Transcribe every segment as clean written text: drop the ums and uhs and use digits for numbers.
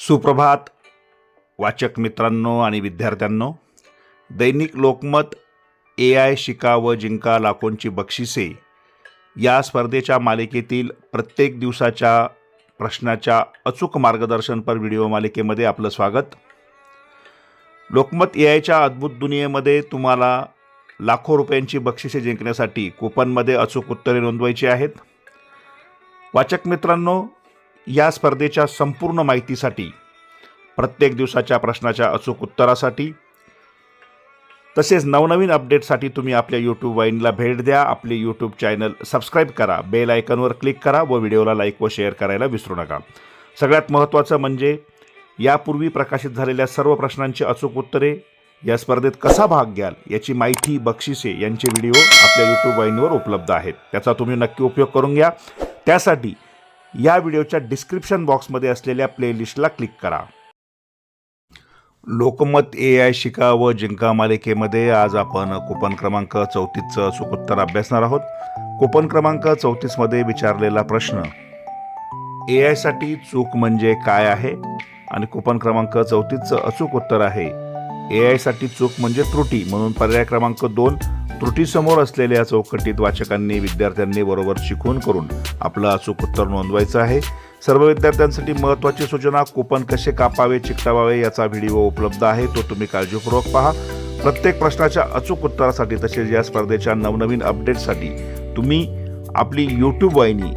सुप्रभात वाचक मित्रांनो आणि विद्यार्थ्यांनो, दैनिक लोकमत AI शिका व जिंका लाखोंची बक्षिसे या स्पर्धेच्या मालिकेतील प्रत्येक दिवसाच्या प्रश्नाच्या अचूक मार्गदर्शनपर व्हिडिओ मालिकेमध्ये आपलं स्वागत। लोकमत AIच्या अद्भुत दुनियेमध्ये तुम्हाला लाखो रुपयांची बक्षिसे जिंकण्यासाठी कूपनमध्ये अचूक उत्तरे नोंदवायची आहेत। वाचक मित्रांनो, या स्पर्धेच्या संपूर्ण माहितीसाठी, प्रत्येक दिवसाच्या प्रश्नाच्या अचूक उत्तरासाठी तसेच नवनवीन अपडेटसाठी तुम्ही आपल्या YouTube वाहिनीला भेट द्या। आपले YouTube चॅनल सबस्क्राइब करा, बेल आयकॉनवर क्लिक करा व व्हिडिओला लाईक व शेअर करायला विसरू नका। सगळ्यात महत्त्वाचं म्हणजे यापूर्वी प्रकाशित झालेल्या सर्व प्रश्नांची अचूक उत्तरे, या स्पर्धेत कसा भाग घ्याल याची माहिती, बक्षिसे यांचे व्हिडिओ आपल्या YouTube वाहिनीवर उपलब्ध आहेत। त्याचा तुम्ही नक्की उपयोग करून घ्या। त्यासाठी या व्हिडिओच्या डिस्क्रिप्शन बॉक्समध्ये असलेल्या प्लेलिस्टला क्लिक करा। लोकमत AI शिका व जिंका मालिकेमध्ये आज आपण कूपन क्रमांक 34चं अचूक उत्तर अभ्यासणार आहोत। कूपन क्रमांक 34 मध्ये विचारलेला प्रश्न AI साठी चूक म्हणजे काय आहे आणि कूपन क्रमांक 34चं अचूक उत्तर आहे AI साठी चूक म्हणजे त्रुटी, म्हणून पर्याय क्रमांक 2 त्रुटी समोर असलेल्या चौकटीत वाचकांनी विद्यार्थ्यांनी बरोबर शिकवून करून आपलं अचूक उत्तर नोंदवायचं आहे। सर्व विद्यार्थ्यांसाठी महत्त्वाची सूचना, कूपन कसे कापावे चिकटवावे याचा व्हिडिओ उपलब्ध आहे, तो तुम्ही काळजीपूर्वक पहा। प्रत्येक प्रश्नाच्या अचूक उत्तरासाठी तसेच या स्पर्धेच्या नवनवीन अपडेटसाठी तुम्ही आपली YouTube वाहिनी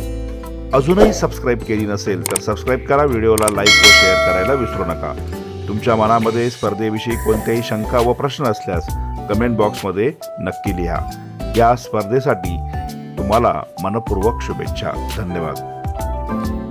अजूनही सबस्क्राइब केली नसेल तर सबस्क्राइब करा, व्हिडिओला लाईक व शेअर करायला विसरू नका। तुमच्या मनामध्ये स्पर्धेविषयी कोणत्याही शंका व प्रश्न असल्यास कमेंट बॉक्समध्ये नक्की लिहा। या स्पर्धेसाठी तुम्हाला मनपूर्वक शुभेच्छा। धन्यवाद।